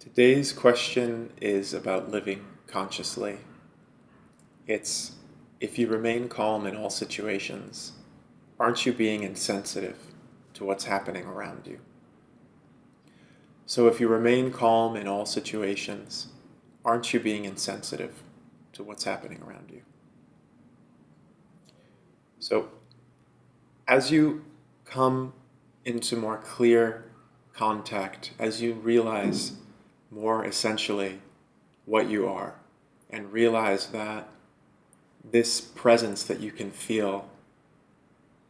Today's question is about living consciously. It's if you remain calm in all situations, aren't you being insensitive to what's happening around you? So if you remain calm in all situations, aren't you being insensitive to what's happening around you? So as you come into more clear contact, as you realize more essentially what you are, and realize that this presence that you can feel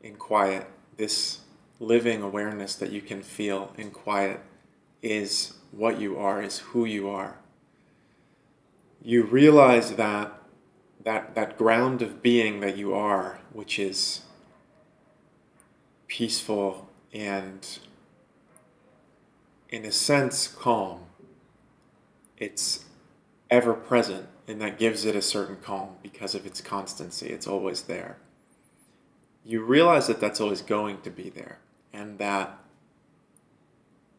in quiet, this living awareness that you can feel in quiet is what you are, is who you are. You realize that ground of being that you are, which is peaceful and in a sense calm, it's ever present, and that gives it a certain calm because of its constancy. It's always there. You realize that that's always going to be there, and that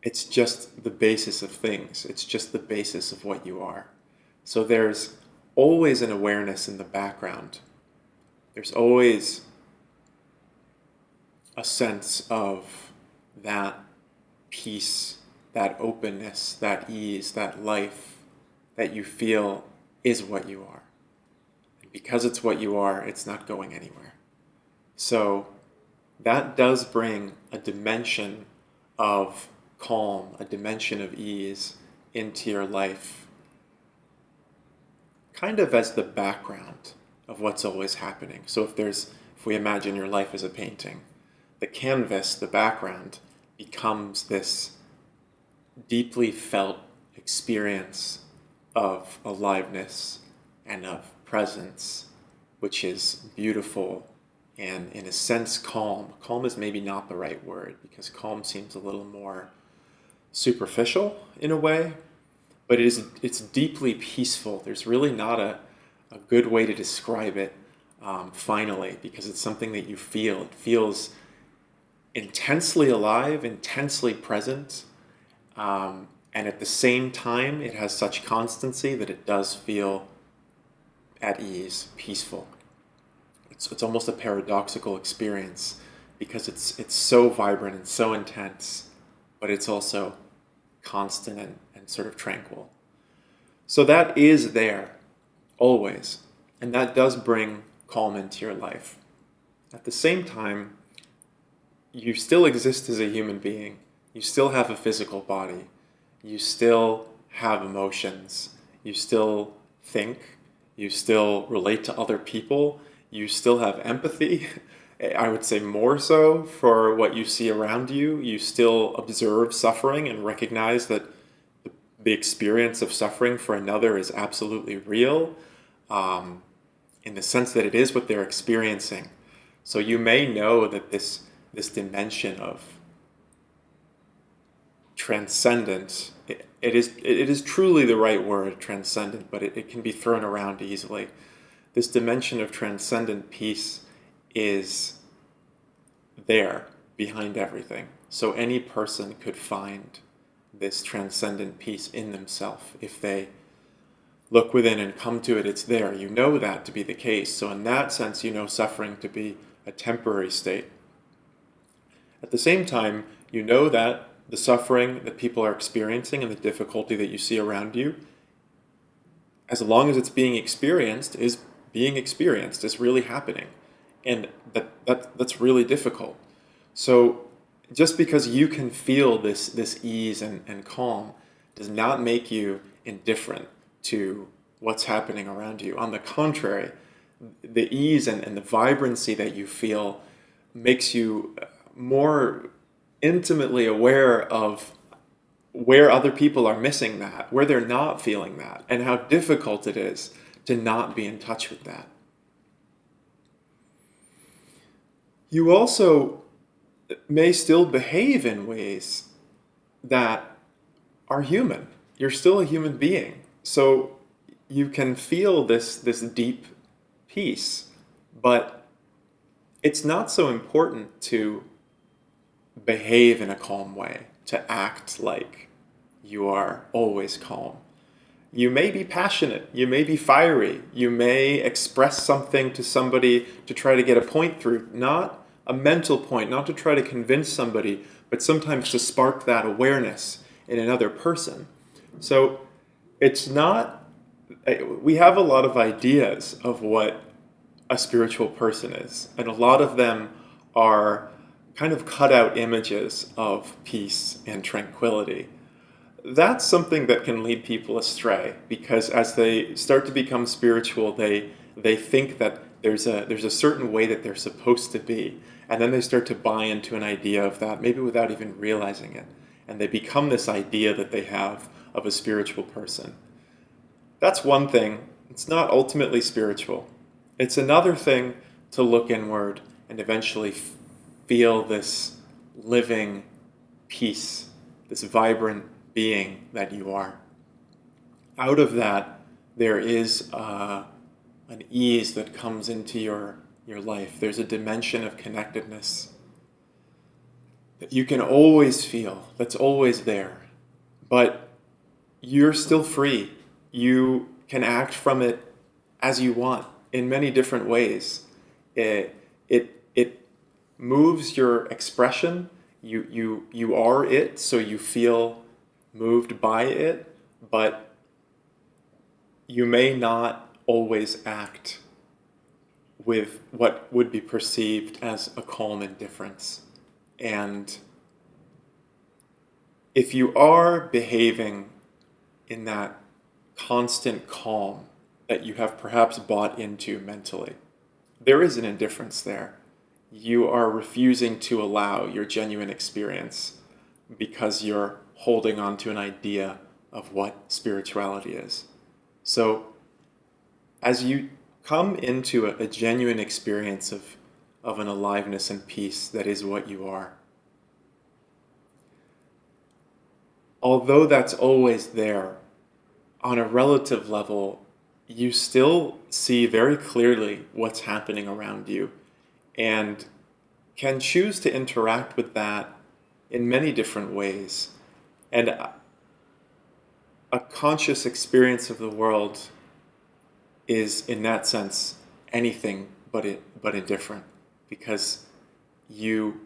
it's just the basis of things. It's just the basis of what you are. So there's always an awareness in the background. There's always a sense of that peace, that openness, that ease, that life that you feel is what you are. And because it's what you are, it's not going anywhere. So that does bring a dimension of calm, a dimension of ease into your life, kind of as the background of what's always happening. So if we imagine your life as a painting, the canvas, the background, becomes this deeply felt experience of aliveness and of presence, which is beautiful and in a sense calm. Calm is maybe not the right word, because calm seems a little more superficial in a way, but it's deeply peaceful. There's really not a good way to describe it finally, because it's something that you feel. It feels intensely alive, intensely present, and at the same time it has such constancy that it does feel at ease, peaceful. It's almost a paradoxical experience, because it's so vibrant and so intense, but it's also constant and sort of tranquil. So that is there always, and that does bring calm into your life. At the same time, you still exist as a human being. You still have a physical body. You still have emotions. You still think. You still relate to other people. You still have empathy. I would say more so for what you see around you. You still observe suffering and recognize that the experience of suffering for another is absolutely real, in the sense that it is what they're experiencing. So you may know that this dimension of transcendent, it is truly the right word, transcendent, but it can be thrown around easily. This dimension of transcendent peace is there behind everything. So any person could find this transcendent peace in themselves. If they look within and come to it, it's there. You know that to be the case. So in that sense, you know suffering to be a temporary state. At the same time, you know that the suffering that people are experiencing and the difficulty that you see around you, as long as it's being experienced, is really happening. And that's really difficult. So just because you can feel this ease and calm does not make you indifferent to what's happening around you. On the contrary, the ease and the vibrancy that you feel makes you more intimately aware of where other people are missing that, where they're not feeling that, and how difficult it is to not be in touch with that. You also may still behave in ways that are human. You're still a human being. So you can feel this deep peace, but it's not so important to behave in a calm way, to act like you are always calm. You may be passionate, you may be fiery, you may express something to somebody to try to get a point through, not a mental point, not to try to convince somebody, but sometimes to spark that awareness in another person. So it's not, we have a lot of ideas of what a spiritual person is, and a lot of them are kind of cut out images of peace and tranquility. That's something that can lead people astray, because as they start to become spiritual, they think that there's a certain way that they're supposed to be, and then they start to buy into an idea of that, maybe without even realizing it, and they become this idea that they have of a spiritual person. That's one thing. It's not ultimately spiritual. It's another thing to look inward and eventually feel this living peace, this vibrant being that you are. Out of that, there is an ease that comes into your life. There's a dimension of connectedness that you can always feel, that's always there. But you're still free. You can act from it as you want in many different ways. It moves your expression. You are it, so you feel moved by it, but you may not always act with what would be perceived as a calm indifference. And if you are behaving in that constant calm that you have perhaps bought into mentally, there is an indifference there. You are refusing to allow your genuine experience because you're holding on to an idea of what spirituality is. So as you come into a genuine experience of an aliveness and peace that is what you are, although that's always there, on a relative level, you still see very clearly what's happening around you and can choose to interact with that in many different ways. And a conscious experience of the world is, in that sense, anything but indifferent, because you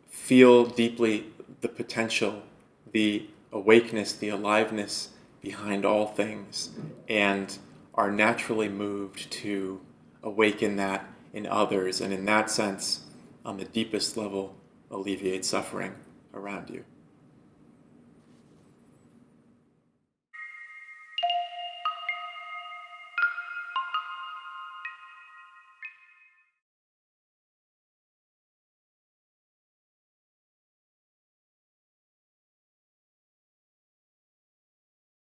feel deeply the potential, the awakeness, the aliveness behind all things, and are naturally moved to awaken that in others, and in that sense, on the deepest level, alleviate suffering around you.